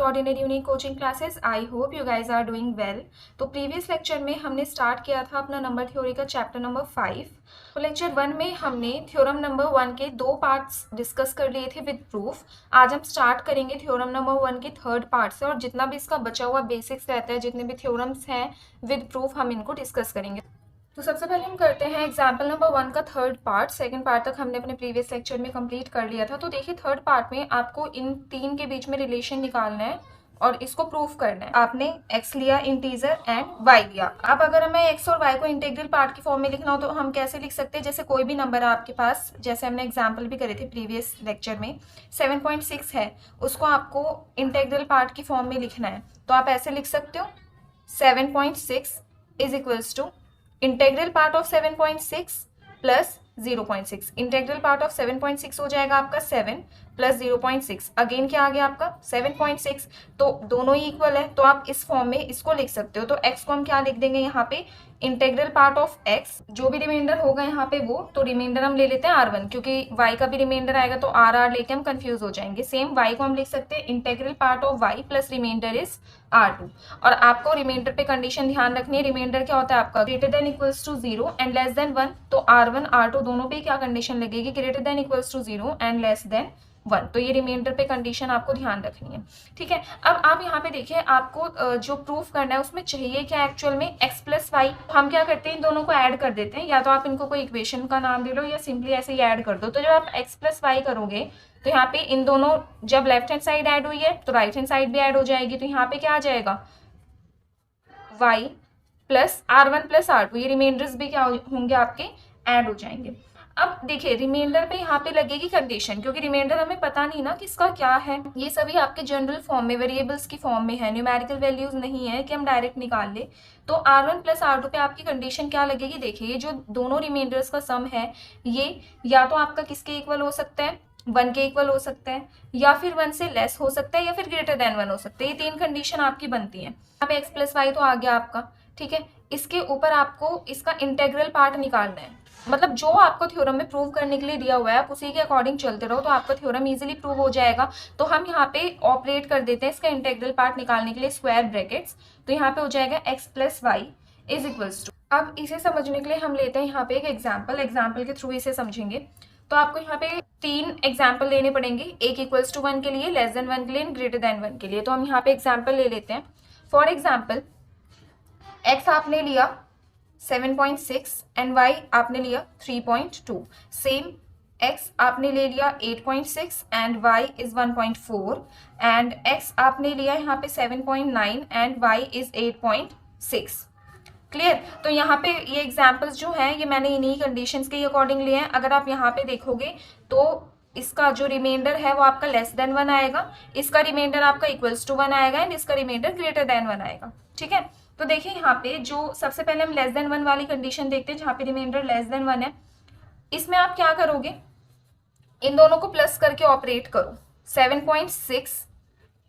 Ordinary unique coaching classes. I hope you guys are doing well. तो previous lecture में हमने start किया था अपना नंबर थ्योरी का चैप्टर नंबर 5। तो लेक्चर 1 में हमने थ्योरम नंबर 1 के 2 पार्ट्स डिस्कस कर लिए थे विद प्रूफ। आज हम स्टार्ट करेंगे थ्योरम नंबर 1 के थर्ड पार्ट से, और जितना भी इसका बचा हुआ बेसिक्स रहता है, जितने भी थ्योरम्स हैं विद प्रूफ, हम इनको डिस्कस करेंगे। तो सबसे पहले हम करते हैं एग्जाम्पल नंबर 1 का थर्ड पार्ट। सेकंड पार्ट तक हमने अपने प्रीवियस लेक्चर में कंप्लीट कर लिया था। तो देखिए, थर्ड पार्ट में आपको इन तीन के बीच में रिलेशन निकालना है और इसको प्रूफ करना है। आपने x लिया इंटीजर एंड y लिया। अब अगर हमें x और y को इंटीग्रल पार्ट की फॉर्म में लिखना हो तो हम कैसे लिख सकते हैं? जैसे कोई भी नंबर है आपके पास, जैसे हमने एग्जाम्पल भी करे थे प्रीवियस लेक्चर में, 7.6 है, उसको आपको इंटीग्रल पार्ट की फॉर्म में लिखना है। तो आप ऐसे लिख सकते हो 7.6 is equals to integral part of 7.6 plus 0.6। Integral part of 7.6 हो जाएगा आपका 7 प्लस 0.6। अगेन क्या आ गया आपका 7.6। तो दोनों ही इक्वल है, तो आप इस फॉर्म में इसको लिख सकते हो। तो x को हम क्या लिख देंगे यहाँ पे? इंटीग्रल पार्ट ऑफ x, जो भी रिमाइंडर होगा यहाँ पे वो, तो रिमाइंडर हम ले लेते हैं r1, क्योंकि y का भी रिमाइंडर आएगा तो r लेके हम कंफ्यूज हो जाएंगे। सेम y को हम लिख सकते हैं integral part of y plus reminder is r2। और आपको रिमाइंडर पे कंडीशन ध्यान रखनी है। रिमाइंडर क्या होता है आपका? Greater than equals to 0 and less than 1। तो r1 r2 दोनों पे क्या कंडीशन लगेगी? Greater than equals to 0 and less than 1। तो ये रिमाइंडर पे कंडीशन आपको ध्यान रखनी है, ठीक है। अब आप यहाँ पे देखिए, आपको जो प्रूफ करना है उसमें चाहिए क्या एक्चुअल में? x plus y. हम क्या करते हैं, इन दोनों को ऐड कर देते हैं। या तो आप इनको कोई इक्वेशन का नाम दे लो या सिंपली ऐसे ही ऐड कर दो। तो जब आप x प्लस वाई करोगे तो यहाँ पे इन दोनों, जब लेफ्ट हैंड साइड ऐड हुई है तो राइट हैंड साइड भी ऐड हो जाएगी। तो यहाँ पे क्या आ जाएगा? y plus r1 plus r2। ये रिमाइंडर्स भी क्या होंगे आपके? ऐड हो जाएंगे। अब देखिए, रिमाइंडर पे यहाँ पे लगेगी कंडीशन, क्योंकि रिमाइंडर हमें पता नहीं ना किसका क्या है। ये सभी आपके जनरल फॉर्म में, वेरिएबल्स की फॉर्म में है, न्यूमेरिकल वैल्यूज नहीं है कि हम डायरेक्ट निकाल ले। तो r1 प्लस r2 पे आपकी कंडीशन क्या लगेगी? देखिए, ये जो दोनों रिमाइंडर्स का सम है, ये या तो आपका किसके इक्वल हो सकता है? 1 के इक्वल हो सकता है, या फिर 1 से लेस हो सकता है, या फिर ग्रेटर देन 1 हो सकता है। ये तीन कंडीशन आपकी बनती है। अब x प्लस वाई तो आ गया आपका, ठीक है। इसके ऊपर आपको इसका इंटीग्रल पार्ट निकालना है। मतलब जो आपको थ्योरम में प्रूव करने के लिए दिया हुआ है, आप उसी के अकॉर्डिंग चलते रहो तो आपका थ्योरम इजीली प्रूव हो जाएगा। तो हम यहाँ पे ऑपरेट कर देते हैं इसका इंटीग्रल पार्ट निकालने के लिए स्क्वायर ब्रैकेट्स। तो यहाँ पे हो जाएगा x plus y is equals to. अब इसे समझने के लिए हम लेते हैं यहाँ पे एक एग्जाम्पल के थ्रू इसे समझेंगे। तो आपको यहाँ पे 3 एग्जाम्पल लेने पड़ेंगे, एक इक्वल्स टू 1 के लिए, लेस देन 1 के लिए, ग्रेटर देन 1 के लिए। तो हम यहाँ पे एग्जाम्पल ले लेते हैं। फॉर एग्जाम्पल, x आपने लिया 7.6 एंड y आपने लिया 3.2। सेम x आपने ले लिया 8.6 and y is 1.4 and x आपने लिया यहाँ पे 7.9 एंड y इज 8.6। क्लियर? तो यहाँ पे ये एग्जाम्पल्स जो हैं ये मैंने इन्हीं कंडीशंस के अकॉर्डिंग लिए हैं। अगर आप यहाँ पे देखोगे तो इसका जो रिमाइंडर है वो आपका लेस देन 1 आएगा, इसका रिमाइंडर आपका इक्वल्स टू 1 आएगा एंड इसका रिमाइंडर ग्रेटर देन 1 आएगा, ठीक है। तो देखिए, यहाँ पे जो सबसे पहले हम लेस देन 1 वाली कंडीशन देखते हैं, जहाँ पे रिमाइंडर लेस देन 1 है। इसमें आप क्या करोगे? इन दोनों को प्लस करके ऑपरेट करो। 7.6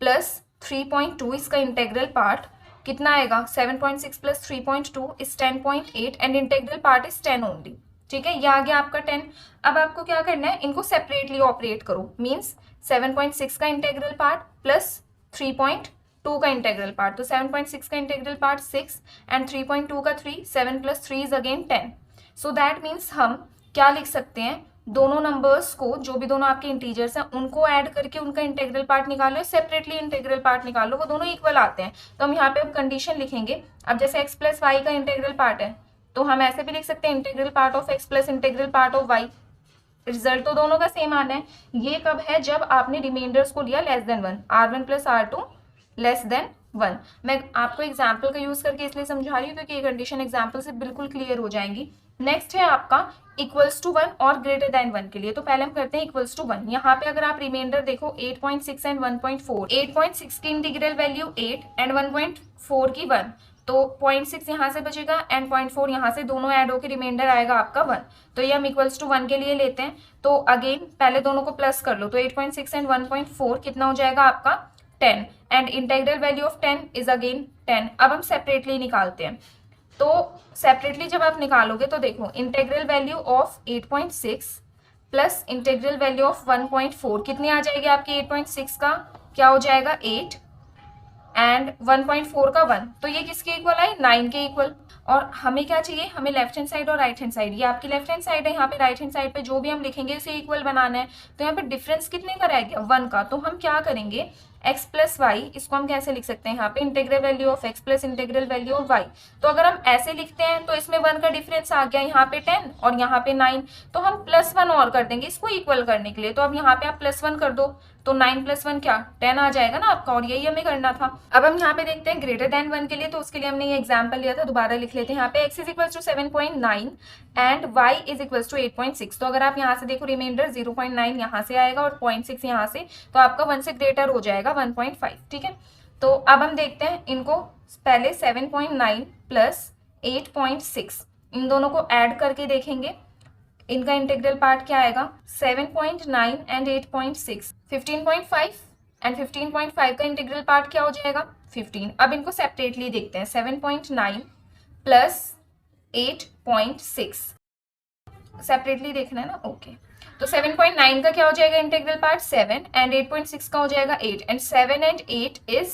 प्लस 3.2, इसका इंटीग्रल पार्ट कितना आएगा? 7.6 plus 3.2 is 10.8 and integral part is 10 only, ठीक है। ये आ गया आपका 10। अब आपको क्या करना है? इनको सेपरेटली ऑपरेट करो। मीन्स 7.6 का इंटीग्रल पार्ट प्लस 3.2 का इंटीग्रल पार्ट। तो 7.6 का इंटीग्रल पार्ट 6 एंड 3.2 का 3, 7 plus 3 is again 10। So that means हम क्या लिख सकते हैं? दोनों नंबर्स को, जो भी दोनों आपके इंटीजर्स हैं, उनको ऐड करके उनका इंटीग्रल पार्ट निकालो, सेपरेटली इंटीग्रल पार्ट निकालो, वो दोनों इक्वल आते हैं। तो हम यहाँ पे अब कंडीशन लिखेंगे। अब जैसे x प्लस वाई का इंटीग्रल पार्ट है तो हम ऐसे भी लिख सकते हैं integral part of x plus integral part of y। Result तो दोनों का सेम आना है। ये कब है? जब आपने रिमाइंडर्स को लिया less than 1, r1 plus r2 less than 1। मैं आपको एग्जाम्पल का यूज करके इसलिए समझा रही हूँ क्योंकि ये कंडीशन एग्जाम्पल से बिल्कुल क्लियर हो जाएंगी। नेक्स्ट है आपका इक्वल्स टू 1 और ग्रेटर देन 1 के लिए। तो पहले हम करते हैं इक्वल्स टू 1। यहाँ पे अगर आप रिमाइंडर देखो 8.6 एंड 1.4, 8.6 की इंटीग्रल वैल्यू 8 एंड 1.4 की 1, तो 0.6 यहाँ से बचेगा एंड 0.4 यहाँ से, दोनों ऐड होकर रिमाइंडर आएगा आपका 1। तो ये हम इक्वल्स टू 1 के लिए लेते हैं। तो अगेन पहले दोनों को प्लस कर लो। तो 8.6 एंड 1.4 कितना हो जाएगा आपका? 10 and integral value of 10 is again 10। अब हम सेपरेटली निकालते हैं। तो सेपरेटली जब आप निकालोगे तो देखो, integral value of 8.6 plus integral value of 1.4 कितनी आ जाएगी आपकी? 8.6 का क्या हो जाएगा? 8 एंड 1.4 का 1, तो ये किसके इक्वल है, 9 के इक्वल। और हमें क्या चाहिए, हमें लेफ्ट हैंड साइड और राइट हैंड साइड, ये आपकी लेफ्ट हैंड साइड है, यहाँ पे राइट हैंड साइड पे जो भी हम लिखेंगे उसे इक्वल बनाना है। तो यहाँ पे डिफरेंस कितने का रह गया, 1 का। तो हम क्या करेंगे, x प्लस वाई, इसको हम कैसे लिख सकते हैं यहाँ पे, integral value of x plus integral value of y। तो अगर हम ऐसे लिखते हैं तो इसमें 1 का डिफरेंस आ गया, यहाँ पे 10 और यहाँ पे 9, तो हम +1 और कर देंगे इसको इक्वल करने के लिए। तो अब यहाँ पे आप +1 कर दो, तो 9 + 1 क्या, 10 आ जाएगा ना आपका, और यही हमें करना था। अब हम यहाँ पे देखते हैं ग्रेटर देन 1 के लिए, तो उसके लिए हमने ये एग्जाम्पल लिया था, दोबारा लिख लेते हैं। यहाँ पे x is equal to 7.9 and y is equal to 8.6। तो अगर आप यहाँ से देखो रिमाइंडर 0.9 यहाँ से आएगा और 0.6 यहाँ से, तो आपका 1 से ग्रेटर हो जाएगा 1.5, ठीक है। तो अब हम देखते हैं इनको, पहले 7.9 प्लस 8.6 इन दोनों को ऐड करके देखेंगे, इनका इंटीग्रल पार्ट क्या आएगा, 7.9 एंड 8.6 15.5 एंड 15.5 का इंटीग्रल पार्ट क्या हो जाएगा, 15। अब इनको सेपरेटली देखते हैं, 7.9 प्लस 8.6 सेपरेटली देखना है ना, ओके। तो 7.9 का क्या हो जाएगा इंटीग्रल पार्ट, 7 एंड 8.6 का हो जाएगा 8 एंड 7 एंड 8 इज,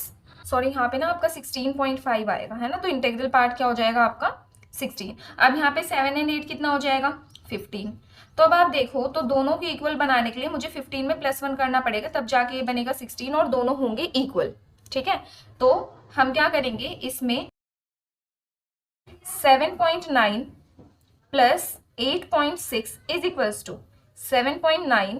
सॉरी यहाँ पे ना आपका 16.5 आएगा, है ना। तो इंटीग्रल पार्ट क्या हो जाएगा आपका 16। अब यहाँ पे 7 एंड 8 कितना हो जाएगा, 15। तो अब आप देखो, तो दोनों के इक्वल बनाने के लिए मुझे 15 में +1 करना पड़ेगा, तब जाके ये बनेगा 16 और दोनों होंगे इक्वल, ठीक है। तो हम क्या करेंगे, इसमें 7.9 plus 8.6 is equals to 7.9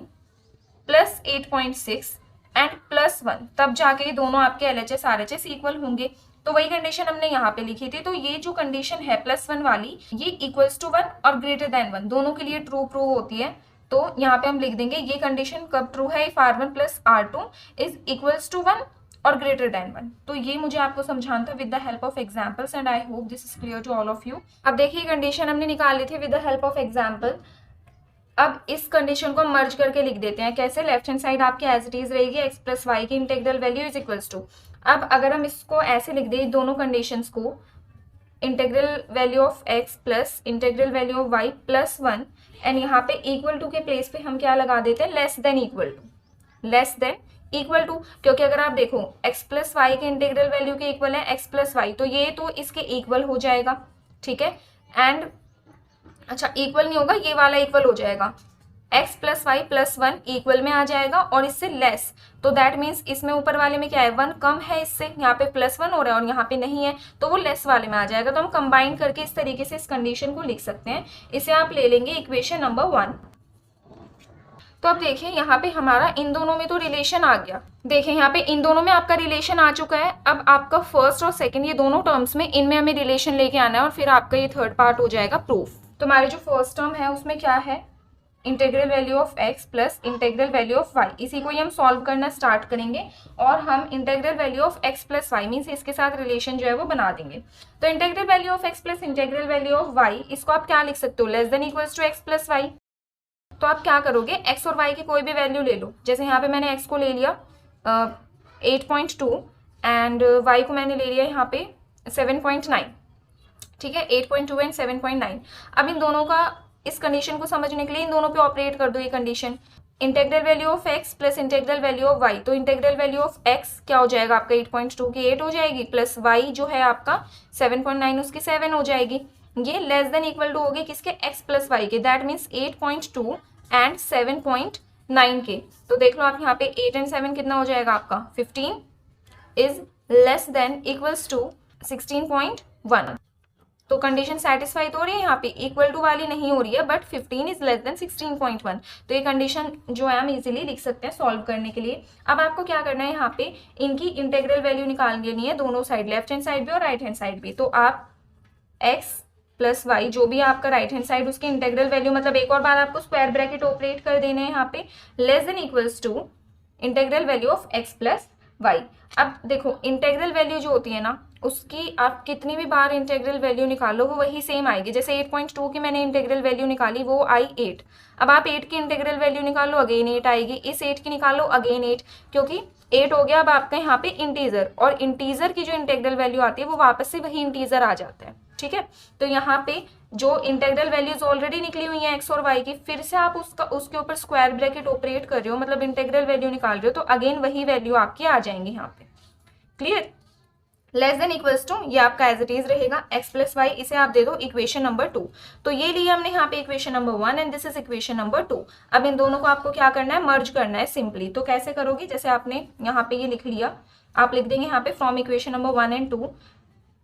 plus 8.6 and +1, तब जाके दोनों आपके LHS RHS इक्वल होंगे। तो वही कंडीशन हमने यहाँ पे लिखी थी। तो ये जो कंडीशन है +1 वाली, ये इक्वल्स टू 1 और ग्रेटर देन 1 दोनों के लिए ट्रू प्रूव होती है। तो यहाँ पे हम लिख देंगे ये कंडीशन कब ट्रू है, if R1 plus R2 is equals to 1 और ग्रेटर देन 1। तो ये मुझे आपको समझाना था with the help of examples and I hope this is clear to all of you. अब देखिए कंडीशन हमने निकाल ली थी with the help of example. अब इस कंडीशन को मर्ज करके लिख देते हैं, कैसे, लेफ्ट हैंड साइड आपकी एज इट इज रहेगी, x प्लस वाई की integral value is equals to. अब अगर हम इसको ऐसे लिख दें, दोनों कंडीशंस को, integral value of x plus integral value of y plus 1 and यहाँ पे इक्वल टू के प्लेस पे हम क्या लगा देते हैं, less than equal to, less than equal to. क्योंकि अगर आप देखो x प्लस वाई के इंटीग्रल वैल्यू के इक्वल है x प्लस वाई, तो ये तो इसके इक्वल हो जाएगा, ठीक है। एंड अच्छा इक्वल नहीं होगा, ये वाला इक्वल हो जाएगा, x plus y plus 1 equal में आ जाएगा और इससे लेस। तो दैट मीन्स इसमें ऊपर वाले में क्या है, 1 कम है इससे, यहाँ पे +1 हो रहा है और यहाँ पे नहीं है, तो वो लेस वाले में आ जाएगा। तो हम कंबाइन करके इस तरीके से इस कंडीशन को लिख सकते हैं। इसे आप ले लेंगे इक्वेशन नंबर 1। तो अब देखिए यहाँ पे हमारा इन दोनों में तो रिलेशन आ गया, देखिए यहाँ पे इन दोनों में आपका रिलेशन आ चुका है। अब आपका फर्स्ट और सेकंड ये दोनों टर्म्स में, इनमें हमें रिलेशन लेके आना है और फिर आपका ये थर्ड पार्ट हो जाएगा प्रूफ। तो हमारी जो फर्स्ट टर्म है उसमें क्या है, integral value of x plus integral value of y, इसी को ही हम सॉल्व करना स्टार्ट करेंगे और हम integral value of x plus y means इसके साथ रिलेशन जो है वो बना देंगे। तो integral value of x plus integral value of y, इसको आप क्या लिख सकते हो, less than equals to x plus y. तो आप क्या करोगे, x और y की कोई भी वैल्यू ले लो, जैसे यहाँ पे मैंने x को ले लिया 8.2 एंड y को मैंने ले लिया यहाँ पे 7.9, ठीक है, 8.2 एंड 7.9। अब इन दोनों का, इस कंडीशन को समझने के लिए इन दोनों पे ऑपरेट कर दो ये condition, integral value of x plus integral value of y। तो इंटीग्रल वैल्यू ऑफ x क्या हो जाएगा आपका, 8.2 की 8 हो जाएगी, प्लस y जो है आपका 7.9 उसकी 7 हो जाएगी। ये लेस देन इक्वल टू होगी किसके, x प्लस वाई के, दैट मीन्स 8.2 एंड 7.9 के। तो देख लो आप यहाँ पे 8 एंड 7 कितना हो जाएगा आपका 15 is less than equals to 16.1। तो कंडीशन सेटिस्फाई तो हो रही है, यहाँ पे इक्वल टू वाली नहीं हो रही है, बट 15 इज लेस देन 16.1। तो ये कंडीशन जो है हम इजीली लिख सकते हैं सॉल्व करने के लिए। अब आपको क्या करना है, यहाँ पे इनकी इंटीग्रल वैल्यू निकाल लेनी है, दोनों साइड, लेफ्ट हैंड साइड भी और राइट हैंड साइड भी। तो आप x प्लस वाई जो भी आपका राइट हैंड साइड, उसकी इंटीग्रल वैल्यू, मतलब एक और बार आपको स्क्वायर ब्रैकेट ऑपरेट कर देने हैं यहाँ पे, less than equals to integral value of x plus y. अब देखो इंटीग्रल वैल्यू जो होती है ना, उसकी आप कितनी भी बार इंटीग्रल वैल्यू निकालो वो वही सेम आएगी। जैसे 8.2 की मैंने इंटीग्रल वैल्यू निकाली, वो आई 8। अब आप 8 की इंटीग्रल वैल्यू निकालो, अगेन 8 आएगी, इस 8 की निकालो, अगेन 8, क्योंकि 8 हो गया अब आपका यहाँ पे इंटीजर, और इंटीजर की जो इंटीग्रल वैल्यू आती है वो वापस से वही इंटीजर आ जाता है, ठीक है। तो यहाँ पे जो इंटीग्रल वैल्यूज ऑलरेडी निकली हुई है x और y की, फिर से आप उसके ऊपर स्क्वायर ब्रैकेट ऑपरेट कर रहे हो, मतलब इंटीग्रल वैल्यू निकाल रहे हो, तो अगेन वही वैल्यू आपकी आ जाएंगी यहाँ पे। Clear. Less than equals to, ये आपका एज इट इज रहेगा x प्लस वाई, इसे आप दे दो इक्वेशन नंबर 2। तो ये लिया हमने यहाँ पे equation number 1 and this is equation number 2। अब इन दोनों को आपको क्या करना है, मर्ज करना है सिंपली। तो कैसे करोगे, जैसे आपने यहाँ पे ये लिख लिया, आप लिख देंगे यहाँ पे from equation number 1 and 2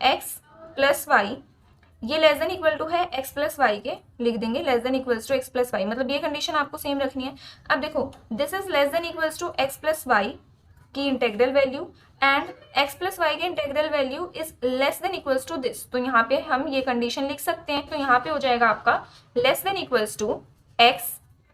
x plus y, ये लेस देन इक्वल टू है x प्लस वाई के, लिख देंगे less than equals to x plus y, मतलब ये कंडीशन आपको सेम रखनी है। अब देखो this is less than equals to x plus y की integral value and x plus y की integral value is less than equals to this. तो यहाँ पे हम ये कंडीशन लिख सकते हैं। तो यहाँ पे हो जाएगा आपका less than equals to x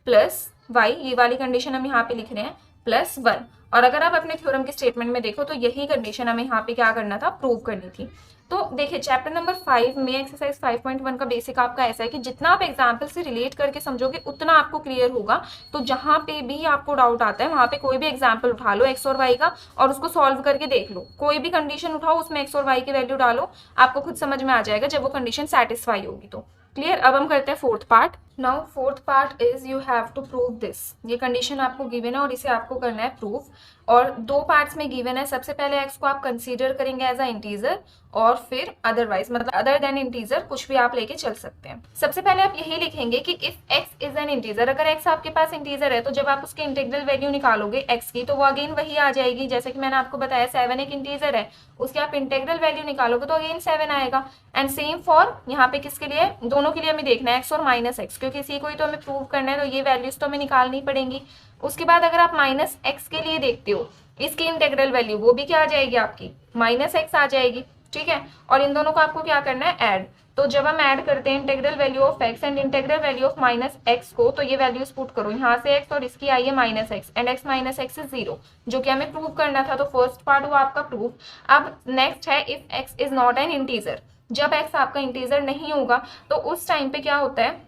plus y, ये वाली कंडीशन हम यहाँ पे लिख रहे हैं, प्लस 1। और अगर आप अपने थ्योरम के स्टेटमेंट में देखो तो यही कंडीशन हमें यहाँ पे क्या करना था, प्रूव करनी थी। तो देखिए चैप्टर नंबर 5 में एक्सरसाइज 5.1 का बेसिक आपका ऐसा है कि जितना आप एग्जाम्पल से रिलेट करके समझोगे उतना आपको क्लियर होगा। तो जहाँ पे भी आपको डाउट आता है वहाँ पे कोई भी एग्जाम्पल उठा लो एक्स और वाई का और उसको सॉल्व करके देख लो। कोई भी कंडीशन उठाओ, उसमें एक्स और वाई की वैल्यू डालो, आपको खुद समझ में आ जाएगा जब वो कंडीशन सेटिस्फाई होगी। तो क्लियर। अब हम करते हैं fourth part. Now fourth part is you have to prove this. ये कंडीशन आपको गिवन है और इसे आपको करना है प्रूफ। और दो पार्ट्स में गिवन है। सबसे पहले एक्स को आप कंसीडर करेंगे एज अ इंटीजर और फिर अदरवाइज, मतलब अदर देन इंटीजर कुछ भी आप लेके चल सकते हैं। सबसे पहले आप यही लिखेंगे कि if x is an integer, अगर एक्स आपके पास इंटीजर है तो जब आप उसके इंटीग्रल वैल्यू निकालोगे एक्स की तो वो अगेन वही आ जाएगी। जैसे कि मैंने आपको बताया 7 एक इंटीजर है, उसकी आप इंटीग्रल वैल्यू निकालोगे तो अगेन 7 आएगा। एंड सेम फॉर यहाँ पे किसके लिए, दोनों के लिए हमें देखना है एक्स और माइनस एक्स, क्योंकि इसी को ही तो हमें प्रूव करना है, तो ये वैल्यूज तो हमें निकालनी पड़ेंगी। उसके बाद अगर आप माइनस एक्स के लिए देखते हो, इसकी इंटीग्रल वैल्यू वो भी क्या आ जाएगी आपकी, माइनस एक्स आ जाएगी। ठीक है। और इन दोनों को आपको क्या करना है, ऐड। तो जब हम ऐड करते हैं integral value of x and integral value of minus x को, तो ये वैल्यूज पुट करो, यहाँ से एक्स और इसकी आई है minus x and x minus x is 0, जो कि हमें प्रूव करना था। तो फर्स्ट पार्ट हुआ आपका प्रूफ। अब नेक्स्ट है if x is not an integer. जब एक्स आपका इंटीजर नहीं होगा तो उस टाइम पे क्या होता है,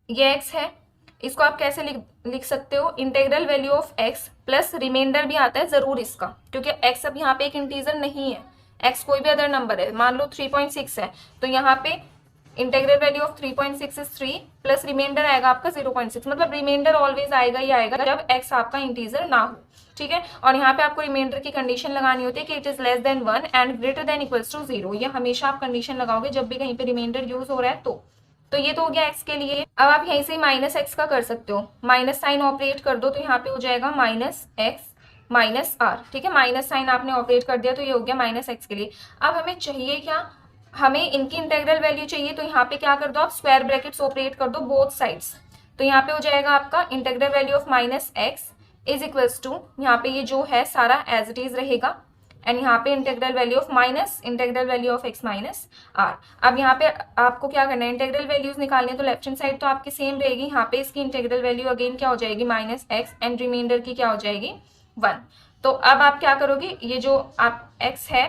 ये एक्स है, इसको आप कैसे लिख सकते हो, integral value of x plus reminder भी आता है जरूर इसका, क्योंकि एक्स अब यहाँ पे एक इंटीजर नहीं है, एक्स कोई भी अदर नंबर है, मान लो 3.6 है, तो यहाँ पे integral value of 3.6 is 3 plus reminder आएगा आपका 0.6, मतलब रिमाइंडर ऑलवेज आएगा ही आएगा जब एक्स आपका इंटीजर ना हो। ठीक है। और यहाँ पे आपको रिमाइंडर की कंडीशन लगानी होती है कि it is less than 1 and greater than equals to 0। ये हमेशा आप कंडीशन लगाओगे जब भी कहीं पे रिमाइंडर यूज हो रहा है। तो ये तो हो गया एक्स के लिए। अब आप यहीं से माइनस एक्स का कर सकते हो, माइनस साइन ऑपरेट कर दो तो यहाँ पे हो जाएगा माइनस एक्स माइनस आर। ठीक है, माइनस साइन आपने ऑपरेट कर दिया तो ये हो गया माइनस एक्स के लिए। अब हमें चाहिए क्या, हमें इनकी इंटीग्रल वैल्यू चाहिए, तो यहाँ पे क्या कर दो आप, स्क्वायर ब्रैकेट्स ऑपरेट कर दो बोथ साइड्स। तो यहाँ पे हो जाएगा आपका integral value of minus x is equals to, यहाँ पे ये जो है सारा एज इट इज रहेगा एंड यहाँ पे integral value of minus integral value of x minus r. अब यहाँ पे आपको क्या करना है, इंटीग्रल वैल्यूज निकालनी है, तो लेफ्ट हैंड साइड तो आपकी सेम रहेगी, यहाँ पे इसकी इंटीग्रल वैल्यू अगेन क्या हो जाएगी, माइनस एक्स एंड रिमाइंडर की क्या हो जाएगी 1। तो अब आप क्या करोगे, ये जो आप एक्स है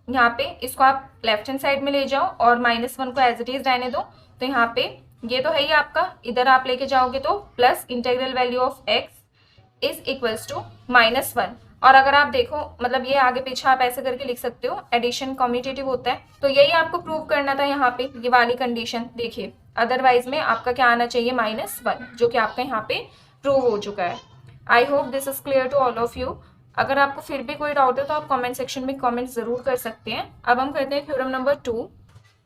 यहाँ पे इसको आप लेफ्ट हैंड साइड में ले जाओ और -1 को एज इट इज रहने दो। तो यहाँ पे ये तो है ही आपका, इधर आप लेके जाओगे तो plus integral value of x is equals to -1। और अगर आप देखो, मतलब ये आगे पीछे आप ऐसे करके लिख सकते हो, एडिशन कम्यूटेटिव होता है। तो यही आपको प्रूव करना था यहाँ पे, ये वाली कंडीशन देखिए, अदरवाइज में आपका क्या आना चाहिए, -1, जो कि आपका यहाँ पे प्रूव हो चुका है। I hope this is clear to all of you. अगर आपको फिर भी कोई डाउट है तो आप कमेंट सेक्शन में कमेंट जरूर कर सकते हैं। अब हम करते हैं theorem number 2।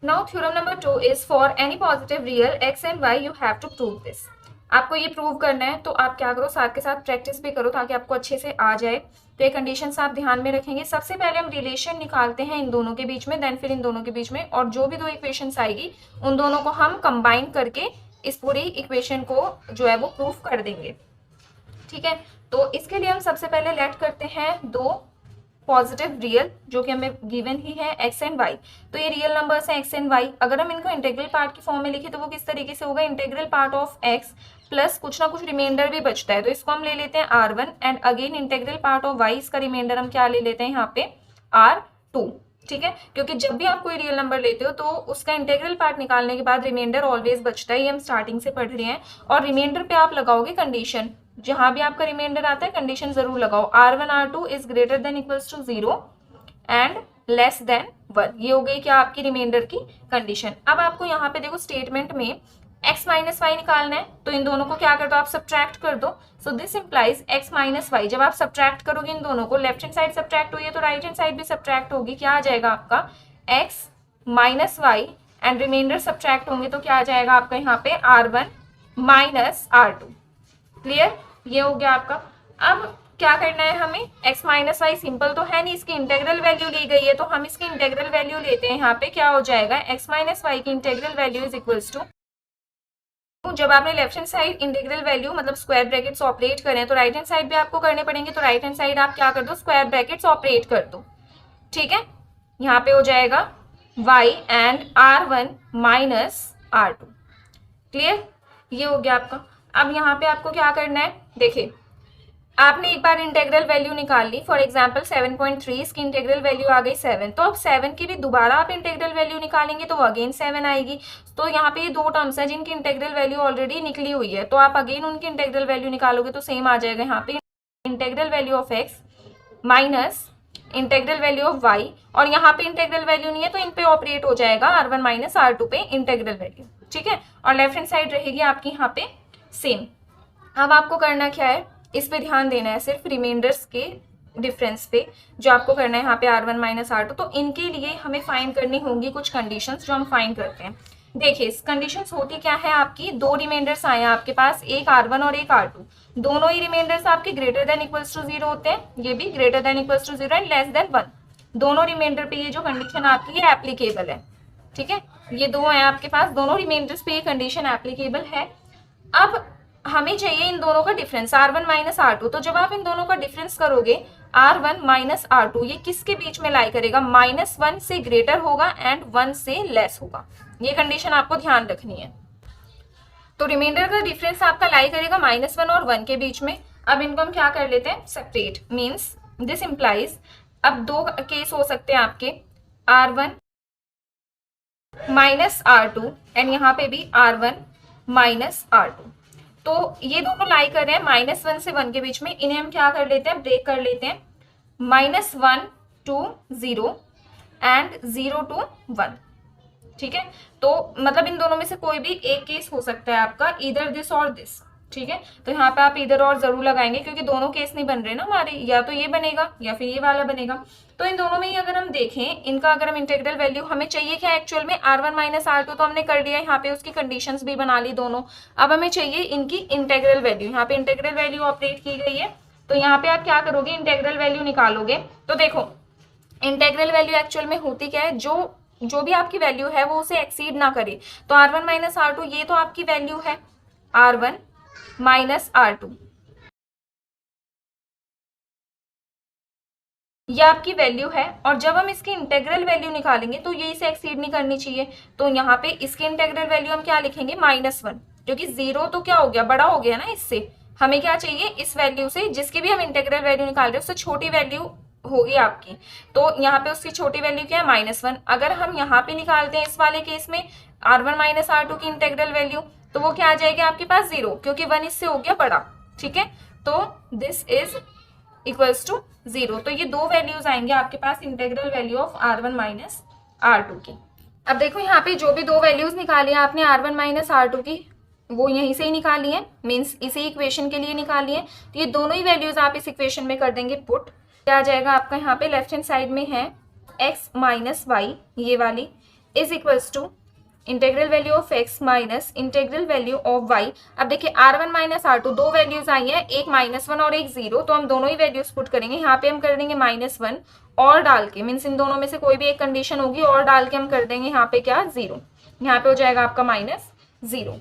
Now theorem number 2 is for any positive real x and y you have to prove this. आपको ये प्रूव करना है तो आप क्या करो, साथ के साथ प्रैक्टिस भी करो ताकि आपको अच्छे से आ जाए। तो ये कंडीशंस आप ध्यान में रखेंगे। सबसे पहले हम रिलेशन निकालते हैं इन दोनों के बीच में, देन फिर इन दोनों के बीच में, और जो भी दो इक्वेशंस आएगी उन दोनों को हम कंबाइन करके इस पूरी इक्वेशन को जो है वो प्रूफ कर देंगे। ठीक है, तो इसके लिए हम सबसे पहले लेट करते हैं दो पॉजिटिव रियल, जो कि हमें गिवन ही है एक्स एंड वाई। तो ये रियल नंबर्स हैं एक्स एंड वाई। अगर हम इनको इंटीग्रल पार्ट की फॉर्म में लिखे तो वो किस तरीके से होगा, integral part of x plus कुछ ना कुछ रिमाइंडर भी बचता है, तो इसको हम ले लेते हैं R1 and again integral part of y, इसका रिमाइंडर हम क्या ले लेते हैं यहाँ पे R2। ठीक है, क्योंकि जब भी आप कोई रियल नंबर लेते हो तो उसका इंटीग्रल पार्ट निकालने के बाद रिमाइंडर ऑलवेज बचता है, ये हम स्टार्टिंग से पढ़ रहे हैं। और रिमाइंडर पे आप लगाओगे कंडीशन, जहां भी आपका रिमाइंडर आता है कंडीशन जरूर लगाओ, R1 R2 is greater than equals to 0 and less than 1। ये हो गई क्या आपकी रिमाइंडर की कंडीशन। अब आपको यहाँ पे देखो स्टेटमेंट में x माइनस वाई निकालना है तो इन दोनों को क्या कर दो आप, सब्ट्रैक्ट कर दो। So this implies x minus y. जब आप सब्ट्रैक्ट करोगे इन दोनों को, लेफ्ट हैंड साइड सब्ट्रैक्ट हुई है तो राइट हैंड साइड भी सब्ट्रैक्ट होगी। क्या आ जाएगा आपका x minus y and reminder subtract होंगे तो क्या आ जाएगा आपका यहाँ पे r1 माइनस r2। क्लियर, ये हो गया आपका। अब क्या करना है हमें, x माइनस वाई सिंपल तो है नहीं, इसकी इंटेग्रल वैल्यू ली गई है तो हम इसकी इंटेग्रल वैल्यू लेते हैं। यहाँ पे क्या हो जाएगा, x माइनस वाई की integral value is equals to, जब आपने left hand side integral value मतलब स्क्वायर ब्रैकेट्स ऑपरेट करें तो राइट हैंड साइड भी आपको करने पड़ेंगे, तो राइट हैंड साइड आप क्या कर दो, स्क्वायर ब्रैकेट्स ऑपरेट कर दो। ठीक है, यहाँ पे हो जाएगा y and r1 minus r2। Clear, ये हो गया आपका। अब यहाँ पे आपको क्या करना है, देखिए आपने एक बार इंटेग्रल वैल्यू निकाल ली, फॉर एग्जांपल 7.3, इसकी इंटेग्रल वैल्यू आ गई 7, तो अब 7 की भी दोबारा आप इंटेग्रल वैल्यू निकालेंगे तो अगेन 7 आएगी। तो यहाँ पे ये दो टर्म्स है जिनकी इंटेग्रल वैल्यू ऑलरेडी निकली हुई है, तो आप अगेन उनकी इंटेग्रल वैल्यू निकालोगे तो सेम आ जाएगा। यहाँ पे integral value of x minus integral value of y, और यहाँ पे इंटेग्रल वैल्यू नहीं है तो इन पे ऑपरेट हो जाएगा r1 माइनस r2 पे इंटेग्रल वैल्यू। ठीक है, और लेफ्ट हैंड साइड रहेगी आपकी यहाँ पे सेम। अब आपको करना क्या है, इस पे ध्यान देना है सिर्फ रिमाइंडर्स के डिफरेंस पे, जो आपको करना है यहाँ पे r1 माइनस r2। तो इनके लिए हमें फाइंड करनी होंगी कुछ कंडीशंस जो हम फाइंड करते हैं। देखिए कंडीशंस होती क्या है आपकी, दो रिमाइंडर्स आए हैं आपके पास, एक r1 और एक r2, दोनों ही रिमाइंडर्स आपके ग्रेटर देन इक्वल्स टू 0 होते हैं, ये भी greater than equals to 0 and less than 1। दोनों रिमाइंडर पे ये जो कंडीशन आपकी है एप्लीकेबल है। ठीक है, ये दो है आपके पास, दोनों रिमाइंडर्स पे ये कंडीशन एप्लीकेबल है। अब हमें चाहिए इन दोनों का डिफरेंस r1 माइनस r2। तो जब आप इन दोनों का डिफरेंस करोगे r1 माइनस r2, ये किसके बीच में लाई करेगा, -1 से ग्रेटर होगा एंड 1 से लेस होगा। ये कंडीशन आपको ध्यान रखनी है। तो रिमाइंडर का डिफरेंस आपका लाई करेगा -1 और 1 के बीच में। अब इनको हम क्या कर लेते हैं, सेपरेट, मीन्स दिस इंप्लाइज, अब दो केस हो सकते हैं आपके, r1 माइनस r2 एंड यहाँ पे भी r1 माइनस r2। तो ये दोनों लाई कर रहे हैं -1 से 1 के बीच में, इन्हें हम क्या कर लेते हैं, ब्रेक कर लेते हैं, -1 to 0 एंड 0 to 1। ठीक है, तो मतलब इन दोनों में से कोई भी एक केस हो सकता है आपका, इधर दिस और दिस। ठीक है, तो यहाँ पे आप इधर और जरूर लगाएंगे क्योंकि दोनों केस नहीं बन रहे ना हमारे, या तो ये बनेगा या फिर ये वाला बनेगा। तो इन दोनों में ही अगर हम देखें, इनका अगर हम इंटीग्रल वैल्यू, हमें चाहिए क्या एक्चुअल में, r1 माइनस r2 तो हमने कर लिया, यहाँ पे उसकी कंडीशंस भी बना ली दोनों। अब हमें चाहिए इनकी इंटीग्रल वैल्यू, यहाँ पे इंटीग्रल वैल्यू ऑपरेट की गई है। तो यहाँ पे आप क्या करोगे, इंटीग्रल वैल्यू निकालोगे। तो देखो इंटीग्रल वैल्यू एक्चुअल में होती क्या है, जो भी आपकी वैल्यू है वो उसे एक्सीड ना करे। तो r1 माइनस r2 ये तो आपकी वैल्यू है, r1 माइनस r2 ये आपकी वैल्यू है, और जब हम इसकी इंटीग्रल वैल्यू निकालेंगे तो ये इसे एक्सीड नहीं करनी चाहिए। तो यहाँ पे इसकी इंटीग्रल वैल्यू हम क्या लिखेंगे, -1, क्योंकि 0 तो क्या हो गया, बड़ा हो गया ना इससे। हमें क्या चाहिए, इस वैल्यू से जिसकी भी हम इंटीग्रल वैल्यू निकाल रहे हैं उससे छोटी वैल्यू होगी आपकी। तो यहाँ पे उसकी छोटी वैल्यू क्या है, -1। अगर हम यहाँ पे निकालते हैं इस वाले केस में r1 माइनस r2 की इंटीग्रल वैल्यू, तो वो क्या आ जाएगी आपके पास, 0, क्योंकि 1 इससे हो गया बड़ा। ठीक है, तो दिस इज इक्वल्स टू 0। तो ये दो वैल्यूज आएंगे आपके पास integral value of r1 minus r2 की। अब देखो यहाँ पे जो भी दो वैल्यूज निकाली है आपने r1 माइनस r2 की, वो यहीं से ही निकाली है, मीन्स इसी इक्वेशन के लिए निकाली है। तो ये दोनों ही वैल्यूज आप इस इक्वेशन में कर देंगे पुट। क्या आ जाएगा आपका, यहाँ पे लेफ्ट हैंड साइड में है x माइनस वाई, ये वाली is equals to integral value of x minus integral value of y। अब देखिए r1 माइनस r2 दो वैल्यूज आई हैं, एक -1 और एक 0, तो हम दोनों ही वैल्यूज पुट करेंगे। यहाँ पे हम कर देंगे -1 और डाल के, मीन्स इन दोनों में से कोई भी एक कंडीशन होगी और डाल के हम कर देंगे यहाँ पे क्या, 0। यहाँ पे हो जाएगा आपका -0,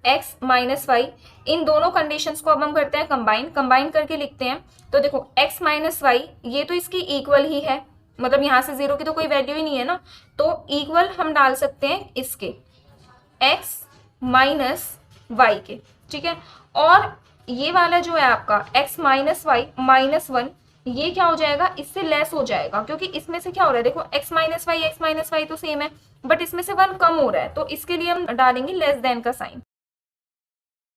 x माइनस वाई। इन दोनों कंडीशंस को अब हम करते हैं कंबाइन करके लिखते हैं। तो देखो x माइनस वाई ये तो इसकी इक्वल ही है, मतलब यहाँ से 0 की तो कोई वैल्यू ही नहीं है ना, तो इक्वल हम डाल सकते हैं इसके x माइनस वाई के। ठीक है, और ये वाला जो है आपका x माइनस वाई -1, ये क्या हो जाएगा, इससे लेस हो जाएगा, क्योंकि इसमें से क्या हो रहा है, देखो x माइनस वाई तो सेम है, बट इसमें से 1 कम हो रहा है, तो इसके लिए हम डालेंगे लेस देन का sign.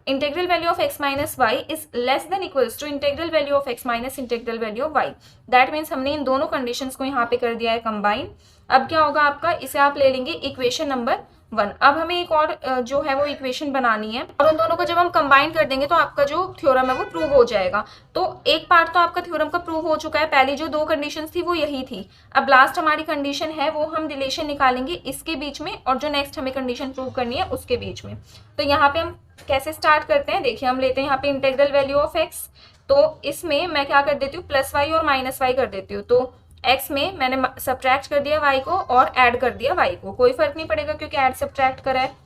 Integral value of x minus y is less than equals to integral value of x minus integral value of y। That means हमने इन दोनों कंडीशंस को यहाँ पे कर दिया है कंबाइन। अब क्या होगा आपका, इसे आप ले लेंगे इक्वेशन नंबर 1। अब हमें एक और जो है वो इक्वेशन बनानी है और उन दोनों को जब हम कंबाइन कर देंगे तो आपका जो थ्योरम है वो प्रूव हो जाएगा। तो एक पार्ट तो आपका थ्योरम का प्रूव हो चुका है, पहली जो 2 कंडीशंस थी वो यही थी। अब लास्ट हमारी कंडीशन है वो हम रिलेशन निकालेंगे इसके बीच में और जो नेक्स्ट हमें कंडीशन प्रूव करनी है उसके बीच में। तो यहाँ पे हम कैसे स्टार्ट करते हैं, देखिए हम लेते हैं यहाँ पे इंटेग्रल वैल्यू ऑफ एक्स। तो इसमें मैं क्या कर देती हूँ, प्लस वाई और माइनस वाई कर देती हूँ। तो x में मैंने सब्ट्रैक्ट कर दिया y को और ऐड कर दिया y को, कोई फर्क नहीं पड़ेगा क्योंकि ऐड सब्ट्रैक्ट करा है।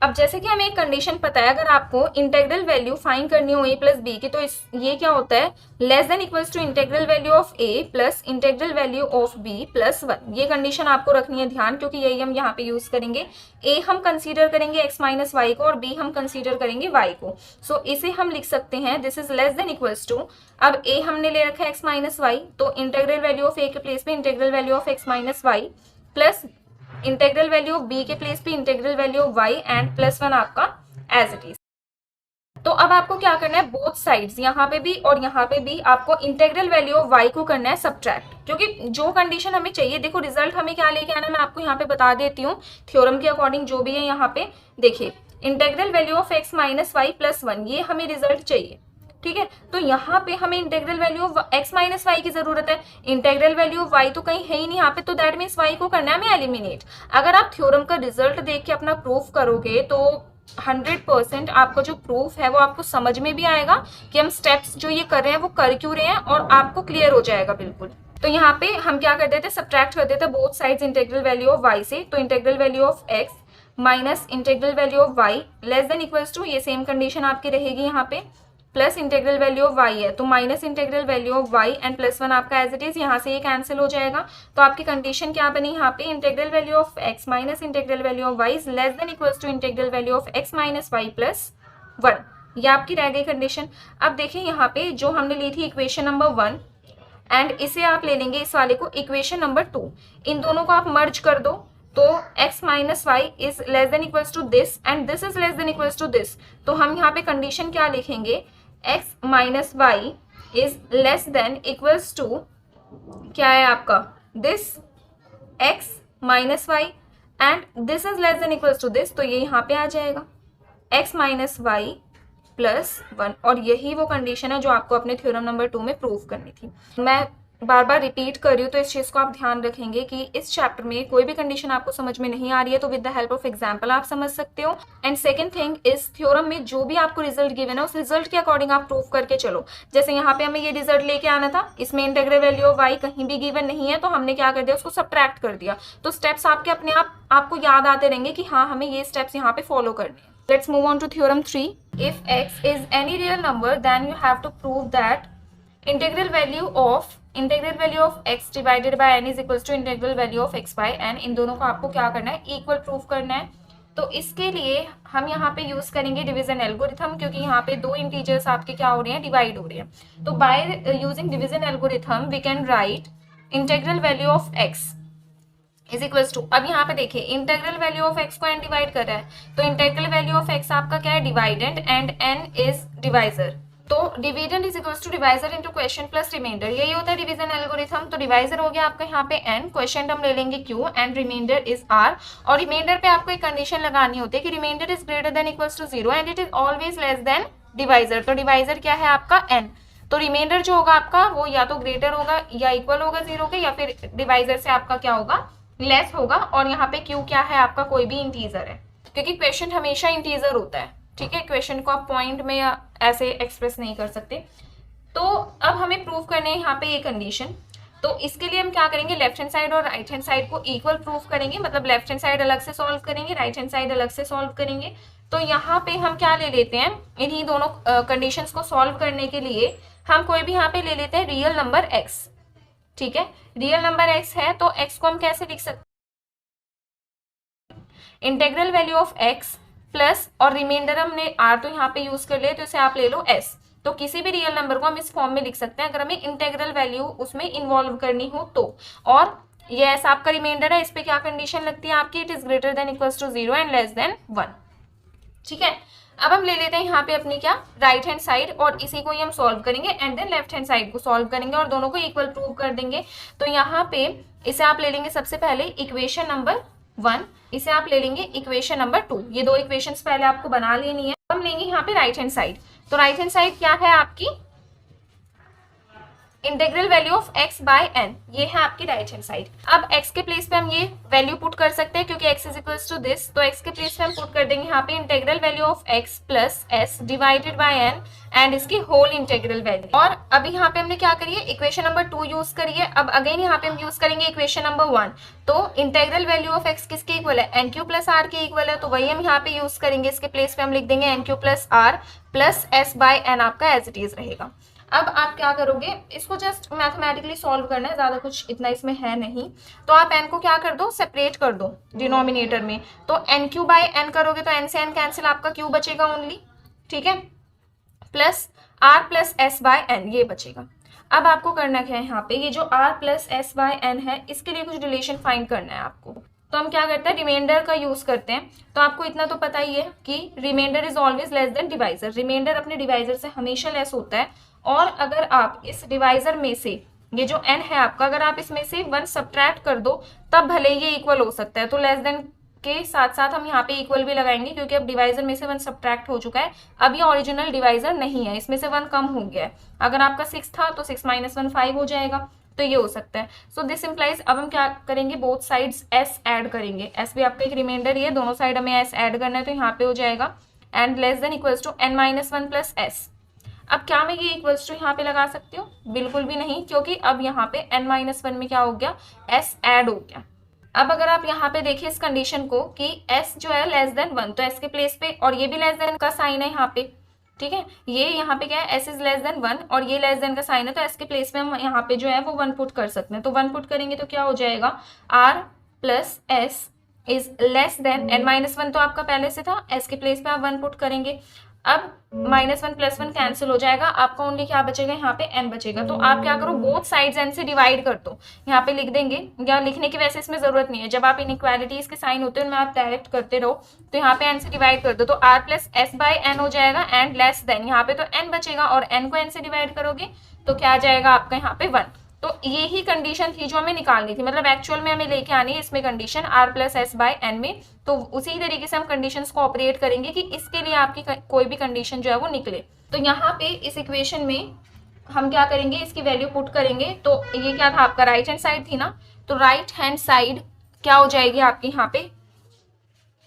अब जैसे कि हमें एक कंडीशन पता है, अगर आपको इंटेग्रल वैल्यू फाइंड करनी हो a प्लस बी की, तो ये क्या होता है, less than equals to integral value of a plus integral value of b plus 1। ये कंडीशन आपको रखनी है ध्यान, क्योंकि यही हम यहाँ पे यूज करेंगे। a हम कंसीडर करेंगे x माइनस वाई को और b हम कंसीडर करेंगे y को। सो इसे हम लिख सकते हैं this is less than equals to, अब a हमने ले रखा है x माइनस वाई, तो इंटेग्रल वैल्यू ऑफ a के प्लेस पे integral value of x minus y plus integral value of b के प्लेस पे integral value of y and plus 1 आपका एज इट इज। तो अब आपको क्या करना है, बोथ साइड्स यहाँ पे भी और यहाँ पे भी आपको इंटेग्रल वैल्यू ऑफ y को करना है सब्ट्रैक्ट, क्योंकि जो कंडीशन हमें चाहिए, देखो रिजल्ट हमें क्या लेके आना है मैं आपको यहाँ पे बता देती हूँ थ्योरम के अकॉर्डिंग जो भी है। यहाँ पे देखिए integral value of x minus y plus 1, ये हमें रिजल्ट चाहिए, ठीक है। तो यहाँ पे हमें integral value of x minus y की जरूरत है, इंटेग्रल वैल्यू ऑफ y तो कहीं है ही नहीं यहाँ पे, तो दैट मीन्स y को करना है हमें एलिमिनेट। अगर आप थ्योरम का रिजल्ट देख के अपना प्रूफ करोगे तो 100% आपका जो प्रूफ है वो आपको समझ में भी आएगा कि हम स्टेप्स जो ये कर रहे हैं वो कर क्यों रहे हैं, और आपको क्लियर हो जाएगा बिल्कुल। तो यहाँ पे हम क्या कर देते, सब्ट्रैक्ट कर देते both sides integral value of y से। तो integral value of x minus integral value of y less than equals to, ये सेम कंडीशन आपकी रहेगी यहाँ पे, plus integral value of y है तो minus integral value of y and plus 1 आपका एज इट इज, यहाँ से ये कैंसिल हो जाएगा। तो आपकी कंडीशन क्या बनी यहाँ पे, integral value of x minus integral value of y is less than equals to integral value of x minus y plus 1। ये आपकी रह गई कंडीशन। अब देखिए यहाँ पे जो हमने ली थी इक्वेशन नंबर 1 एंड इसे आप ले लेंगे इस वाले को इक्वेशन नंबर 2, इन दोनों को आप मर्ज कर दो तो x minus y is less than equals to this and this is less than equals to this. तो हम यहाँ पे कंडीशन क्या लिखेंगे, x minus y is less than equals to क्या है आपका this x minus y and this is less than equals to this, तो ये यहाँ पे आ जाएगा x माइनस वाई प्लस 1। और यही वो कंडीशन है जो आपको अपने थ्योरम नंबर 2 में प्रूव करनी थी। मैं बार बार रिपीट कर रही हूँ तो इस चीज़ को आप ध्यान रखेंगे कि इस चैप्टर में कोई भी कंडीशन आपको समझ में नहीं आ रही है तो with the help of example आप समझ सकते हो। एंड सेकंड थिंग, इस थ्योरम में जो भी आपको रिजल्ट गिवन है उस रिजल्ट के अकॉर्डिंग आप प्रूव करके चलो। जैसे यहाँ पे हमें ये रिजल्ट लेके आना था, इसमें इंटेग्रल वैल्यू ऑफ y कहीं भी गिवन नहीं है तो हमने क्या कर दिया, उसको सब्ट्रैक्ट कर दिया। तो स्टेप्स आपके अपने आप आपको याद आते रहेंगे कि हाँ हमें ये स्टेप्स यहाँ पे फॉलो करने हैं। Let's move on to theorem 3. If x is any real number, then you have to prove that integral value of x divided by n is equals to integral value of x by n। इन दोनों को आपको क्या करना है, equal proof करना है। तो इसके लिए हम यहाँ पे यूज करेंगे डिवीजन एल्गोरिथम, क्योंकि यहाँ पे दो इंटीजर्स आपके क्या हो रहे हैं, डिवाइड हो रहे हैं। तो by using division algorithm we can write integral value of x is equals to, अब यहाँ पे देखिए इंटेग्रल वैल्यू ऑफ x को n डिवाइड कर रहा है तो इंटेग्रल वैल्यू ऑफ x आपका क्या है, dividend and n is divisor. तो dividend is equals to divisor into quotient plus remainder, यही होता है डिवीजन एल्गोरिथम। तो डिवाइजर हो गया आपका यहाँ पे n, क्वेश्चन हम ले लेंगे q and remainder is r। और रिमाइंडर पे आपको एक कंडीशन लगानी होती है कि remainder is greater than equals to 0 and it is always less than divisor. तो डिवाइजर क्या है आपका n, तो रिमाइंडर जो होगा आपका वो या तो ग्रेटर होगा या इक्वल होगा 0 के, या फिर डिवाइजर से आपका क्या होगा, लेस होगा। और यहाँ पे q क्या है आपका, कोई भी इंटीजर है, क्योंकि क्वेश्चन हमेशा इंटीजर होता है, ठीक है। क्वेश्चन को आप पॉइंट में या ऐसे एक्सप्रेस नहीं कर सकते। तो अब हमें प्रूव करने हैं यहाँ पे ये कंडीशन। तो इसके लिए हम क्या करेंगे, लेफ्ट हैंड साइड और राइट हैंड साइड को इक्वल प्रूफ करेंगे, मतलब लेफ्ट हैंड साइड अलग से सॉल्व करेंगे, राइट हैंड साइड अलग से सॉल्व करेंगे। तो यहाँ पे हम क्या ले लेते हैं, इन्हीं दोनों कंडीशंस को सॉल्व करने के लिए हम कोई भी यहाँ पे ले लेते हैं रियल नंबर x, ठीक है। रियल नंबर x है तो x को हम कैसे लिख सकते हैं, integral value of x plus और रिमाइंडर हमने r तो यहाँ पे यूज कर लिया तो इसे आप ले लो s। तो किसी भी रियल नंबर को हम इस फॉर्म में लिख सकते हैं अगर हमें इंटेग्रल वैल्यू उसमें इन्वॉल्व करनी हो तो। और ये ऐसा आपका रिमाइंडर है, इस पे क्या कंडीशन लगती है आपकी, it is greater than equals to 0 and less than 1, ठीक है। अब हम ले लेते हैं यहाँ पे अपनी क्या, राइट हैंड साइड, और इसी को ही हम सॉल्व करेंगे and then left hand side को सॉल्व करेंगे और दोनों को इक्वल प्रूव कर देंगे। तो यहाँ पे इसे आप ले लेंगे सबसे पहले इक्वेशन नंबर 1, इसे आप ले लेंगे इक्वेशन नंबर 2। ये दो इक्वेशंस पहले आपको बना लेनी है। हम लेंगे यहाँ पे राइट हैंड साइड। तो राइट हैंड साइड क्या है आपकी, integral value of x by n, ये है आपकी राइट हैंड साइड। अब x के प्लेस पे हम ये वैल्यू पुट कर सकते हैं क्योंकि x is equals to this, तो x के प्लेस पे हम पुट कर देंगे यहाँ पे integral value of x plus s divided by n and इसकी होल इंटीग्रल वैल्यू। और अभी यहाँ पे हमने क्या करी है, इक्वेशन नंबर 2 यूज करिए। अब अगेन यहाँ पे हम यूज करेंगे इक्वेशन नंबर 1। तो इंटीग्रल वैल्यू ऑफ x किसके इक्वल है, एन क्यू प्लस आर के इक्वल है, तो वही हम यहाँ पे यूज करेंगे। इसके प्लेस पे हम लिख देंगे n q plus r plus s by n, आपका एज इट इज रहेगा। अब आप क्या करोगे, इसको जस्ट मैथमेटिकली सॉल्व करना है, ज्यादा कुछ इतना इसमें है नहीं। तो आप n को क्या कर दो, सेपरेट कर दो डिनोमिनेटर में। तो एन क्यू बाय एन करोगे तो n से n कैंसिल, आपका क्यू बचेगा ओनली, ठीक है, plus r plus s by n ये बचेगा। अब आपको करना क्या है, यहाँ पे ये जो r plus s by n है इसके लिए कुछ रिलेशन फाइंड करना है आपको। तो हम क्या करते हैं, रिमाइंडर का यूज करते हैं। तो आपको इतना तो पता ही है कि remainder is always less than divisor. Remainder अपने डिवाइजर से हमेशा लेस होता है। और अगर आप इस डिवाइजर में से ये जो n है आपका, अगर आप इसमें से 1 सब्ट्रैक्ट कर दो तब भले ये इक्वल हो सकता है। तो लेस देन के साथ साथ हम यहाँ पे इक्वल भी लगाएंगे क्योंकि अब डिवाइजर में से 1 सब्ट्रैक्ट हो चुका है। अब ये ओरिजिनल डिवाइजर नहीं है, इसमें से 1 कम हो गया है। अगर आपका 6 था तो 6 माइनस 1 5 हो जाएगा, तो ये हो सकता है। सो दिस इम्प्लाइज, अब हम क्या करेंगे, बोथ साइड्स s ऐड करेंगे। s भी आपका एक रिमाइंडर ही है, दोनों साइड हमें s ऐड करना है, तो यहाँ पे हो जाएगा and less than equals to n minus 1 plus s। अब क्या मैं ये इक्वल्स टू यहाँ पे लगा सकती हूँ, बिल्कुल भी नहीं, क्योंकि अब यहाँ पे n माइनस 1 में क्या हो गया, s ऐड हो गया। अब अगर आप यहाँ पे देखिए इस कंडीशन को कि s जो है लेस देन 1, तो s के प्लेस पे, और ये भी लेस देन का साइन है यहाँ पे, ठीक है, ये यहाँ पे क्या है, s इज लेस देन 1 और ये लेस देन का साइन है, तो s के प्लेस पे हम यहाँ पे जो है वो 1 पुट कर सकते हैं। तो 1 पुट करेंगे तो क्या हो जाएगा, r plus s is less then n minus 1, तो आपका पहले से था, s के प्लेस पे आप 1 पुट करेंगे। अब -1 + 1 कैंसिल हो जाएगा, आपका ओनली क्या बचेगा, यहाँ पे n बचेगा। तो आप क्या करो, बोथ साइड्स n से डिवाइड कर दो, यहाँ पे लिख देंगे, या लिखने की वैसे इसमें जरूरत नहीं है, जब आप इनइक्वालिटीज के साइन होते हैं उनमें आप डायरेक्ट करते रहो। तो यहाँ पे n से डिवाइड कर दो, तो r plus s by n हो जाएगा एंड लेस देन, यहाँ पे तो n बचेगा और n को n से डिवाइड करोगे तो क्या आ जाएगा आपका यहाँ पे 1। तो ये ही कंडीशन थी जो हमें निकालनी थी, मतलब एक्चुअल में हमें लेके आनी है इसमें condition r plus s by n में। तो उसी तरीके से हम कंडीशंस को ऑपरेट करेंगे कि इसके लिए आपकी कोई भी कंडीशन जो है वो निकले। तो यहाँ पे इस इक्वेशन में हम क्या करेंगे, इसकी वैल्यू पुट करेंगे। तो ये क्या था आपका, राइट हैंड साइड थी ना, तो राइट हैंड साइड क्या हो जाएगी आपकी यहाँ पे,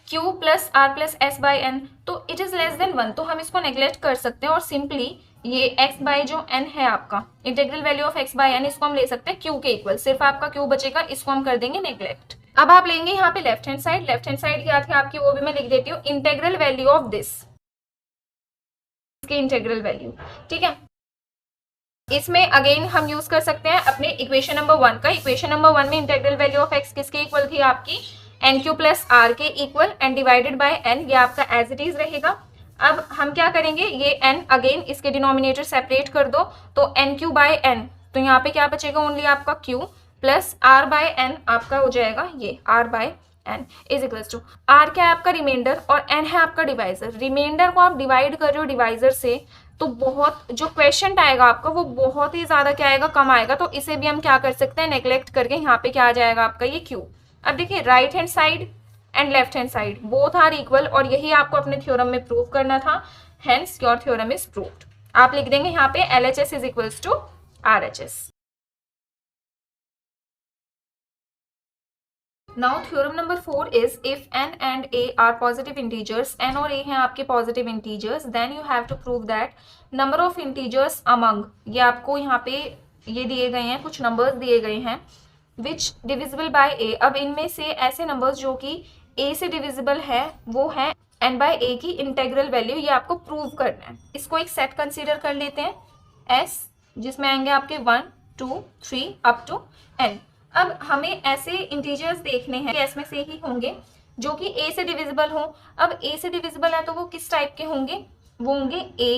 q plus r plus s by n. तो इट इज लेस देन 1, तो हम इसको नेग्लेक्ट कर सकते हैं और सिंपली ये x बाई जो n है आपका, integral value of x by n, इसको हम ले सकते हैं q के इक्वल, सिर्फ आपका q बचेगा, इसको हम कर देंगे नेग्लेक्ट। अब आप लेंगे यहाँ पे left hand side. Left hand side क्या थी आपकी, वो भी मैं लिख देती हूँ, इंटीग्रल वैल्यू ऑफ दिस, इसकी इंटीग्रल वैल्यू, ठीक है। इसमें अगेन हम यूज कर सकते हैं अपने इक्वेशन नंबर 1 का। इक्वेशन नंबर 1 में इंटीग्रल वैल्यू ऑफ x किसके इक्वल थी आपकी, एन क्यू प्लस आर के equal and divided by n, ये आपका एज इट इज रहेगा। अब हम क्या करेंगे, ये n अगेन इसके डिनोमिनेटर सेपरेट कर दो, तो एन क्यू बाय n, तो यहाँ पे क्या बचेगा ओनली आपका q plus r by n, आपका हो जाएगा ये r by n is equals to, r क्या है आपका रिमाइंडर और n है आपका डिवाइजर। रिमाइंडर को आप डिवाइड कर रहे हो डिवाइजर से, तो बहुत जो क्वेश्चन आएगा आपका वो बहुत ही ज्यादा क्या आएगा, कम आएगा। तो इसे भी हम क्या कर सकते हैं, नेग्लेक्ट करके यहाँ पे क्या आ जाएगा आपका ये q। अब देखिए right hand side and left hand side both are equal, और यही आपको अपने थ्योरम में प्रूव करना था, hence your theorem is proved. आप लिख देंगे यहाँ पे LHS is equals to RHS। Now theorem number 4 is if n and a are positive integers, n और a हैं आपके positive integers, then you have to prove that number of integers among, ये आपको यहाँ पे ये दिए गए हैं, कुछ नंबर्स दिए गए हैं, विच डिविजिबल बाय a। अब इनमें से ऐसे नंबर्स जो कि a से डिविजिबल है वो है n बाय a की इंटेग्रल वैल्यू, ये आपको प्रूव करना है। इसको एक सेट कंसीडर कर लेते हैं S, जिसमें आएंगे आपके 1 2 3 अप टू n। अब हमें ऐसे इंटीजर्स देखने हैं, S में से ही होंगे जो कि a से डिविजिबल हो। अब a से डिविजिबल है तो वो किस टाइप के होंगे, वो होंगे a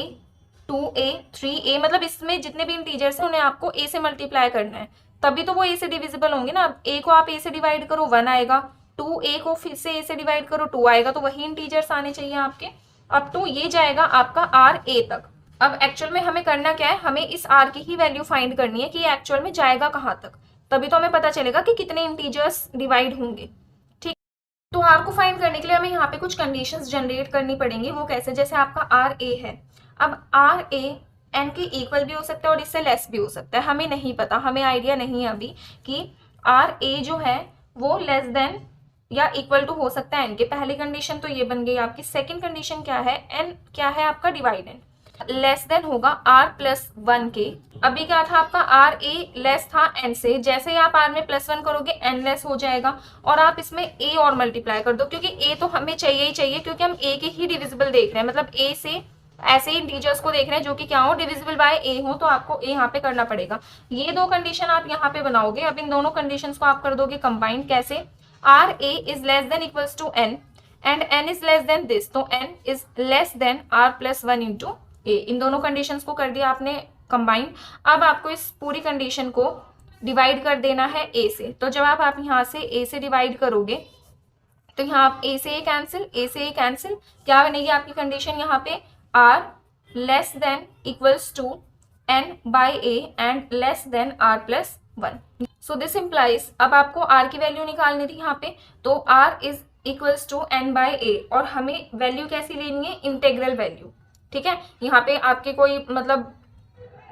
2a 3a, मतलब इसमें जितने भी इंटीजर्स हैं उन्हें आपको a से मल्टीप्लाई करना है, तभी तो वो a से डिविजिबल होंगे ना। अब a को आप a से डिवाइड करो 1 आएगा, 2a को फिर से a से डिवाइड करो 2 आएगा, तो वही इंटीजर्स आने चाहिए आपके। अब तो ये जाएगा आपका r a तक। अब एक्चुअल में हमें करना क्या है, हमें इस r की ही वैल्यू फाइंड करनी है कि ये एक्चुअल में जाएगा कहाँ तक, तभी तो हमें पता चलेगा कि कितने इंटीजर्स डिवाइड होंगे। तो आर को फाइंड करने के लिए हमें यहाँ पे कुछ कंडीशंस जनरेट करनी पड़ेंगी। वो कैसे, जैसे आपका आर ए है, अब आर ए एन के इक्वल भी हो सकता है और इससे लेस भी हो सकता है, हमें नहीं पता, हमें आइडिया नहीं है अभी कि आर ए जो है वो लेस देन या इक्वल टू हो सकता है एन के। पहली कंडीशन तो ये बन गई आपकी। सेकंड कंडीशन क्या है, एन क्या है आपका डिवाइडेंड, लेस देन होगा आर प्लस वन के। अभी क्या था आपका, आर ए लेस था एन से, जैसे ही आप आर में प्लस वन करोगे एन लेस हो जाएगा और आप इसमें ए और मल्टीप्लाई कर दो, क्योंकि ए तो हमें चाहिए ही चाहिए, क्योंकि हम ए के ही डिविजिबल देख रहे हैं, मतलब ए से ऐसे ही इंटीजर्स को देख रहे हैं जो कि क्या हो, डिविजिबल बाय ए हो, तो आपको ए यहाँ पे करना पड़ेगा। ये दो कंडीशन आप यहाँ पे बनाओगे। अब इन दोनों कंडीशंस को आप कर दोगे कंबाइंड, कैसे, r a is less than equals to n and n is less than this, तो n is less than r plus one into a. इन दोनों कंडीशंस को कर दिया आपने कंबाइंड। अब आपको इस पूरी कंडीशन को डिवाइड कर देना है ए से। तो जब आप यहाँ से ए से डिवाइड करोगे तो यहाँ आप ए से ए कैंसिल, ए से ए कैंसिल, क्या बनेगी आपकी कंडीशन यहाँ पे, r less than equals to n by a and less than r plus one. So this implies, अब आपको आर की वैल्यू निकालनी थी यहाँ पे, तो r is equals to n by a, और हमें वैल्यू कैसी लेनी है, इंटेग्रल वैल्यू। ठीक है, यहाँ पे आपके कोई मतलब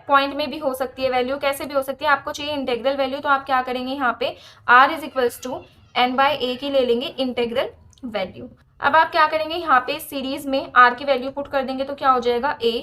पॉइंट में भी हो सकती है वैल्यू, कैसे भी हो सकती है, आपको चाहिए इंटेग्रल वैल्यू, तो आप क्या करेंगे यहाँ पे r is equals to n by a की ले लेंगे इंटेग्रल वैल्यू। अब आप क्या करेंगे, यहाँ पे सीरीज में r की वैल्यू पुट कर देंगे, तो क्या हो जाएगा, a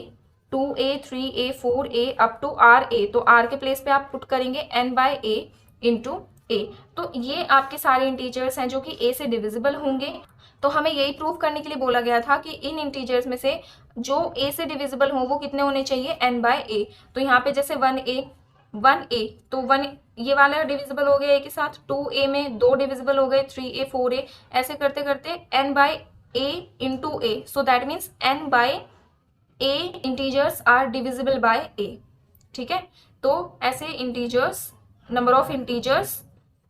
2a 3a 4a up to r a, तो r के प्लेस पे आप पुट करेंगे n by a into a. तो ये आपके सारे इंटीजर्स हैं जो कि a से डिविजिबल होंगे। तो हमें यही प्रूव करने के लिए बोला गया था कि इन इंटीजर्स में से जो a से डिविजिबल हो वो कितने होने चाहिए, n बाय ए। तो यहाँ पे जैसे 1a तो 1 ये वाला डिविजिबल हो गया a के साथ, 2a में 2 डिविजिबल हो गए, 3a 4a, ऐसे करते करते n by a into a. So that means n by a integers are divisible by a। ठीक है, तो ऐसे इंटीजर्स, नंबर ऑफ इंटीजर्स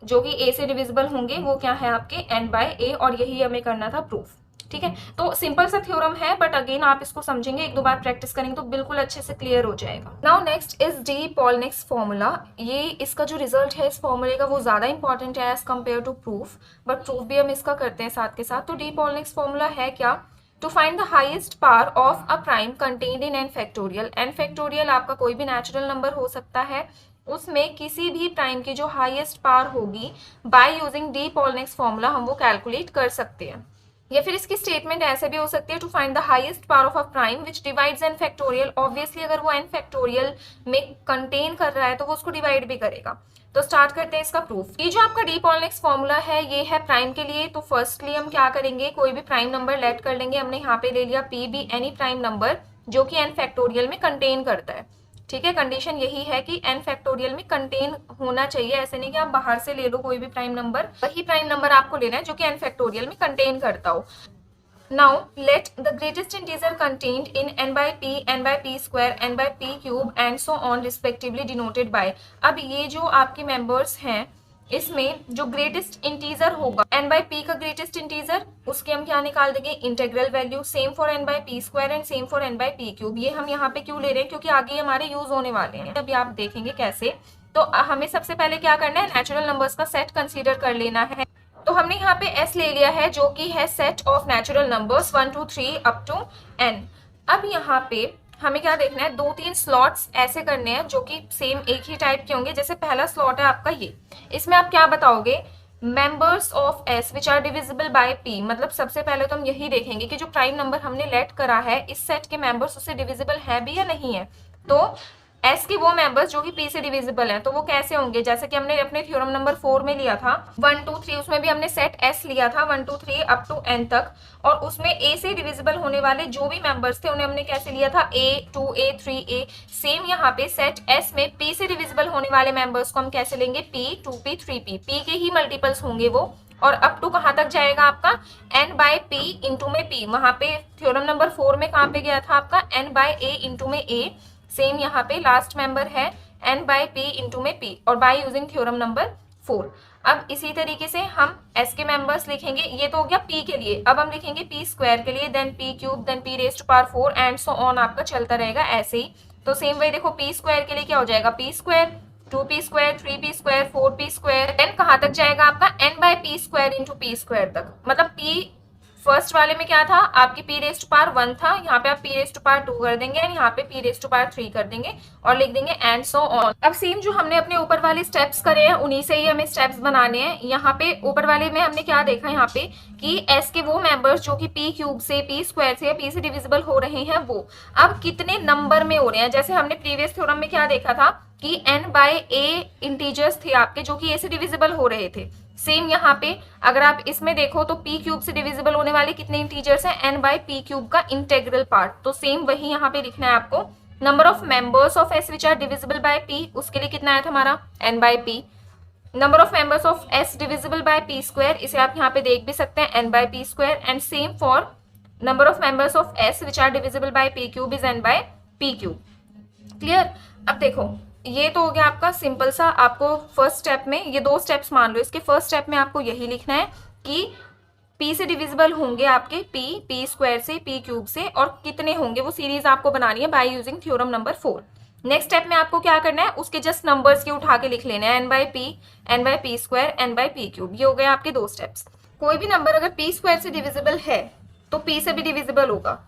जो कि a से डिविजिबल होंगे वो क्या है आपके n बाय a, और यही हमें करना था प्रूफ। ठीक है, तो सिंपल सा थ्योरम है, बट अगेन आप इसको समझेंगे, एक दो बार प्रैक्टिस करेंगे तो बिल्कुल अच्छे से क्लियर हो जाएगा। Now next is de Polignac's formula. ये इसका जो रिजल्ट है इस फॉर्मूले का वो ज्यादा इंपॉर्टेंट है as compare to proof, but proof भी हम इसका करते हैं साथ के साथ। तो डी पॉलनिक्स फॉर्मूला है क्या, to find the highest power of a prime contained in n factorial. N factorial आपका कोई भी नेचुरल नंबर हो सकता है, उसमें किसी भी प्राइम की जो हाईएस्ट पावर होगी by using D Polignac's formula हम वो कैलकुलेट कर सकते हैं। या फिर इसकी स्टेटमेंट ऐसे भी हो सकती है, to find the highest power of a prime which divides n factorial. Obviously अगर वो एन फैक्टोरियल में कंटेन कर रहा है तो वो उसको डिवाइड भी करेगा। तो स्टार्ट करते हैं इसका प्रूफ। ये जो आपका डी पॉलनिक्स फॉर्मूला है ये है प्राइम के लिए। तो फर्स्टली हम क्या करेंगे, कोई भी प्राइम नंबर लेट कर लेंगे। हमने यहाँ पे ले लिया p be, any prime number जो कि एन फैक्टोरियल में कंटेन करता है। ठीक है, कंडीशन यही है कि एन फैक्टोरियल में कंटेन होना चाहिए, ऐसे नहीं कि आप बाहर से ले लो कोई भी प्राइम नंबर, वही प्राइम नंबर आपको लेना है जो कि एन फैक्टोरियल में कंटेन करता हो। Now let the greatest integer contained in n by p square, n by p cube and so on respectively denoted by. अब ये जो आपके मेंबर्स हैं इसमें जो ग्रेटेस्ट इंटीजर होगा n by p का ग्रेटेस्ट इंटीजर, उसके हम क्या निकाल देंगे, integral value. Same for n by p square and same for n by p cube. ये हम यहाँ पे क्यों ले रहे हैं, क्योंकि आगे हमारे यूज होने वाले हैं, अभी आप देखेंगे कैसे। तो हमें सबसे पहले क्या करना है, नेचुरल नंबर्स का सेट कंसीडर कर लेना है। तो हमने यहाँ पे s ले लिया है जो कि है set of natural numbers 1 2 3 up to n। अब यहाँ पे हमें क्या देखना है, 2-3 स्लॉट्स ऐसे करने हैं जो कि सेम एक ही टाइप के होंगे। जैसे पहला स्लॉट है आपका ये, इसमें आप क्या बताओगे, members of s which are divisible by p। मतलब सबसे पहले तो हम यही देखेंगे कि जो प्राइम नंबर हमने लेट करा है इस सेट के मेंबर्स उससे डिविजिबल है भी या नहीं है। तो s के वो मेंबर्स जो कि p से डिविजिबल हैं, तो वो कैसे होंगे, जैसे कि हमने अपने थ्योरम नंबर 4 में लिया था 1 2 3, उसमें भी हमने सेट s लिया था 1 2 3 अप टू n तक, और उसमें a से डिविजिबल होने वाले जो भी मेंबर्स थे उन्हें हमने कैसे लिया था, a 2a 3a। सेम यहाँ पे सेट s में p से डिविजिबल होने वाले मेंबर्स को हम कैसे लेंगे, p 2p 3p, p के ही मल्टीपल्स होंगे वो, और अप टू कहाँ तक जाएगा आपका, n बाय p इंटू में p। वहां पे थ्योरम नंबर 4 में कहाँ पे गया था आपका, n बाय a इंटू में a। सेम यहाँ पे लास्ट मेंबर है n बाय p इंटू में p, और बाय यूजिंग थ्योरम नंबर 4। अब इसी तरीके से हम s के मेंबर्स लिखेंगे, ये तो हो गया p के लिए। अब हम लिखेंगे p स्क्वायर के लिए, then p cube, then p raised to power 4 and so on, आपका चलता रहेगा ऐसे ही। तो सेम वे देखो p स्क्वायर के लिए क्या हो जाएगा, p square 2p², 3p², 4p², then कहाँ तक जाएगा आपका n/p² इंटू p² तक। मतलब p फर्स्ट वाले में क्या था, आपकी p⁻1 था, यहाँ पे आप p⁻2 कर देंगे एंड यहाँ पे p⁻3 कर देंगे और लिख देंगे एंड सो ऑन। अब सेम जो हमने अपने ऊपर वाले स्टेप्स करे हैं उन्हीं से ही हमें स्टेप्स बनाने हैं। यहाँ पे ऊपर वाले में हमने क्या देखा यहाँ पे कि s के वो मेंबर्स जो कि p³ से, p² से या p से डिविजिबल हो रहे हैं वो अब कितने नंबर में हो रहे हैं। जैसे हमने प्रीवियस थ्योरम में क्या देखा था कि n/a इंटीजर्स थे आपके जो कि a से डिविजिबल हो रहे थे। सेम यहाँ पे अगर आप इसमें देखो तो p³ से डिविजिबल होने वाले कितने इंटीजर्स हैं, n/p³ का इंटेग्रल पार्ट। तो सेम वही यहाँ पे लिखना है आपको। Number of members of s which are divisible by p, उसके लिए कितना आया था हमारा n/p। Number of members of s divisible by p², इसे आप यहाँ पे देख भी सकते हैं n/p²। And same for number of members of s which are divisible by p³ is n/p³। Clear. अब देखो ये तो हो गया आपका सिंपल सा, आपको फर्स्ट स्टेप में ये दो स्टेप्स मान लो, इसके फर्स्ट स्टेप में आपको यही लिखना है कि p से डिविजिबल होंगे आपके p² से, p³ से, और कितने होंगे वो सीरीज आपको बनानी है by using theorem number 4। Next step में आपको क्या करना है, उसके जस्ट नंबर्स के उठा के लिख लेना है n/p, n/p², n/p³। ये हो गए आपके दो स्टेप्स। कोई भी नंबर अगर p² से डिविजिबल है तो p से भी डिविजिबल होगा,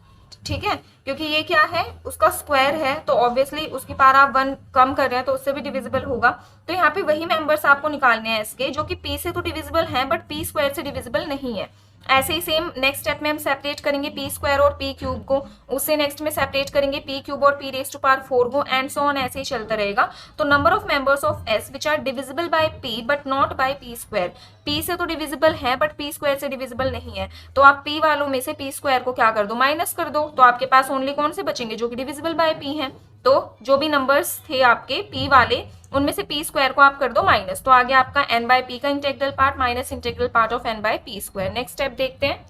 ठीक है, क्योंकि ये क्या है उसका स्क्वायर है तो ऑब्वियसली उसकी पावर आप 1 कम कर रहे हैं तो उससे भी डिविजिबल होगा। तो यहाँ पे वही मेंबर्स आपको निकालने हैं इसके जो कि p से तो डिविजिबल हैं बट p² से डिविजिबल नहीं है। ऐसे ही सेम नेक्स्ट स्टेप में हम सेपरेट करेंगे p² और p³ को, उससे नेक्स्ट में सेपरेट करेंगे p³ और p⁻4 को, एंड सो ऑन ऐसे ही चलता रहेगा। तो number of members of s which are divisible by p but not by p², p से तो डिविजिबल है बट p² से डिविजिबल नहीं है, तो आप p वालों में से p² को क्या कर दो, माइनस कर दो। तो आपके पास ओनली कौन से बचेंगे जो कि डिविजिबल बाय p हैं। तो जो भी नंबर्स थे आपके p वाले उनमें से p² को आप कर दो माइनस, तो आगे आपका n/p का integral part minus integral part of n/p²। Next step देखते हैं।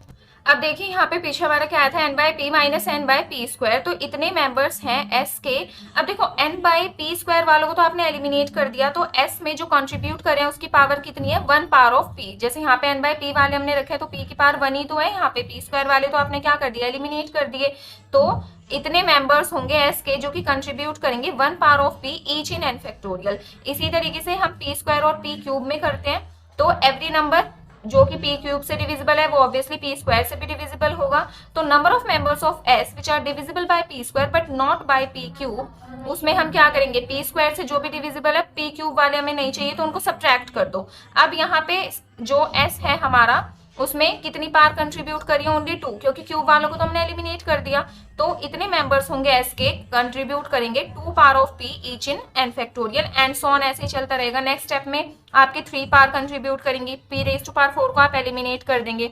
अब देखिए यहाँ पे पीछे हमारा क्या आया था n/p माइनस n/p²। तो इतने मेंबर्स हैं s के। अब देखो n/p² वालों को तो आपने एलिमिनेट कर दिया, तो s में जो कंट्रीब्यूट कर रहे हैं उसकी पावर कितनी है, 1 पावर ऑफ p। जैसे यहाँ पे n/p वाले हमने रखे तो p की पावर 1 ही तो है, यहाँ पे p² वाले तो आपने क्या कर दिया, एलिमिनेट कर दिए। तो इतने मेंबर्स होंगे s के जो कि कंट्रीब्यूट करेंगे 1 power of p each in n factorial. इसी तरीके से हम p² और p³ में करते हैं। तो एवरी नंबर जो कि p³ से डिविजिबल है वो ऑब्वियसली p² से भी डिविजिबल होगा। तो number of members of s which are divisible by p² but not by p³, उसमें हम क्या करेंगे, p² से जो भी डिविजिबल है p³ वाले हमें नहीं चाहिए तो उनको सब्ट्रैक्ट कर दो। अब यहाँ पे जो s है हमारा उसमें कितनी पावर कंट्रीब्यूट करी, ओनली 2, क्योंकि क्यूब वालों को तो हमने एलिमिनेट कर दिया। तो इतने मेंबर्स होंगे s के कंट्रीब्यूट करेंगे 2 power of p each in n factorial, and so on ऐसे ही चलता रहेगा। नेक्स्ट स्टेप में आपके 3 पावर कंट्रीब्यूट करेंगी, p⁻4 को आप एलिमिनेट कर देंगे।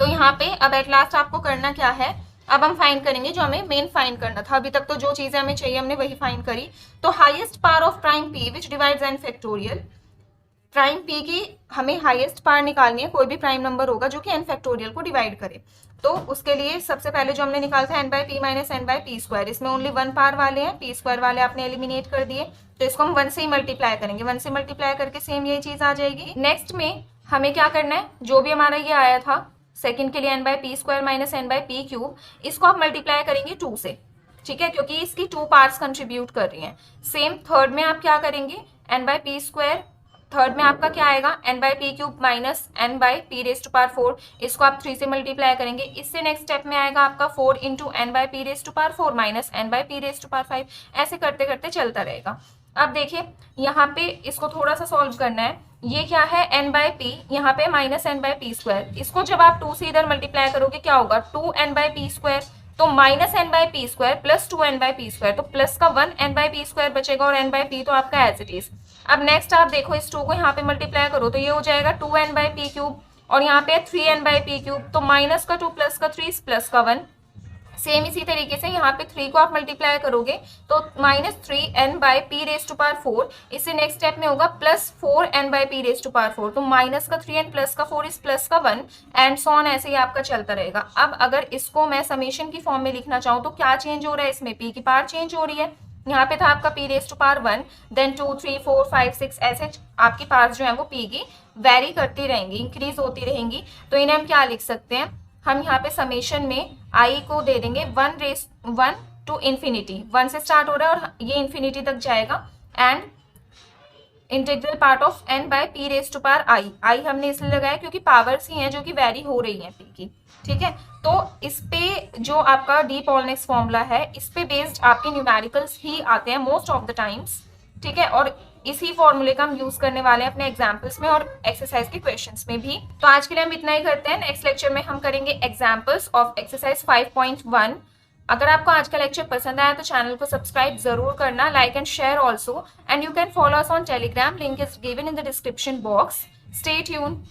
तो यहाँ पे अब एट लास्ट आपको करना क्या है, अब हम फाइंड करेंगे जो हमें मेन फाइंड करना था। अभी तक तो जो चीजें हमें चाहिए हमने वही फाइंड करी। तो highest power of prime p which divides n factorial, prime p की हमें हाईएस्ट पावर निकालनी है, कोई भी प्राइम नंबर होगा जो कि n फैक्टोरियल को डिवाइड करे। तो उसके लिए सबसे पहले जो हमने निकाला था n/p माइनस n/p², इसमें ओनली 1 पावर वाले हैं, p² वाले आपने एलिमिनेट कर दिए। तो इसको हम 1 से ही मल्टीप्लाई करेंगे, 1 से मल्टीप्लाई करके सेम यही चीज आ जाएगी। नेक्स्ट में हमें क्या करना है, जो भी हमारा ये आया था सेकंड के लिए n/p² माइनस n/p³, इसको आप मल्टीप्लाई करेंगे 2 से, ठीक है, क्योंकि इसकी 2 पार्ट्स कंट्रीब्यूट कर रही हैं। सेम थर्ड में आप क्या करेंगे, n/p², थर्ड में आपका क्या आएगा n/p³ माइनस n/p⁻4, इसको आप 3 से मल्टीप्लाई करेंगे। इससे नेक्स्ट स्टेप में आएगा आपका 4 इंटू n/p⁻4 माइनस n/p⁻5। ऐसे करते करते चलता रहेगा। अब देखिए यहाँ पे इसको थोड़ा सा सॉल्व करना है। ये क्या है n/p, यहाँ पे माइनस n/p², इसको जब आप 2 से इधर मल्टीप्लाई करोगे क्या होगा, 2n/p², तो माइनस n/p² प्लस 2n/p², तो प्लस का 1n/p² बचेगा और n/p तो आपका एज इट इज। अब नेक्स्ट आप देखो इस 2 को यहाँ पे मल्टीप्लाई करो तो ये हो जाएगा 2n/p³ और यहाँ पे 3n/p³, तो माइनस का 2 प्लस का 3 प्लस का 1। सेम इसी तरीके से यहाँ पे 3 को आप मल्टीप्लाई करोगे तो माइनस 3n/p⁴, इससे नेक्स्ट स्टेप में होगा प्लस 4n/p⁴, तो माइनस का 3n प्लस का 4 इस प्लस का 1, एंड सो ऑन ऐसे ही आपका चलता रहेगा। अब अगर इसको मैं समेशन की फॉर्म में लिखना चाहूँ तो क्या चेंज हो रहा है, इसमें p की पावर चेंज हो रही है। यहाँ पे था आपका p⁻1, देन 2 3 4 5 6, ऐसे आपकी पावर्स जो है वो p की वेरी करती रहेंगी, इंक्रीज होती रहेंगी। तो इन्हें हम क्या लिख सकते हैं, हम यहाँ पे समेशन में i को दे देंगे 1 टू इन्फिनिटी, 1 से स्टार्ट हो रहा है और ये इन्फिनिटी तक जाएगा, and integral part of n by p raise to power i हमने इसलिए लगाया क्योंकि पावर्स ही हैं जो कि वेरी हो रही हैं p की, ठीक है। तो इस पे जो आपका डी पॉलनेक्स फॉर्मूला है, इस पे बेस्ड आपके न्यूमेरिकल्स ही आते हैं मोस्ट ऑफ द टाइम्स, ठीक है। और इसी फॉर्मूले का हम यूज करने वाले हैं अपने एग्जाम्पल्स में और एक्सरसाइज के क्वेश्चंस में भी। तो आज के लिए हम इतना ही करते हैं। नेक्स्ट लेक्चर में हम करेंगे एग्जाम्पल्स ऑफ एक्सरसाइज 5.1। अगर आपको आज का लेक्चर पसंद आया तो चैनल को सब्सक्राइब जरूर करना, like and share also, and you can follow us on Telegram, link is given in the description box. Stay tune.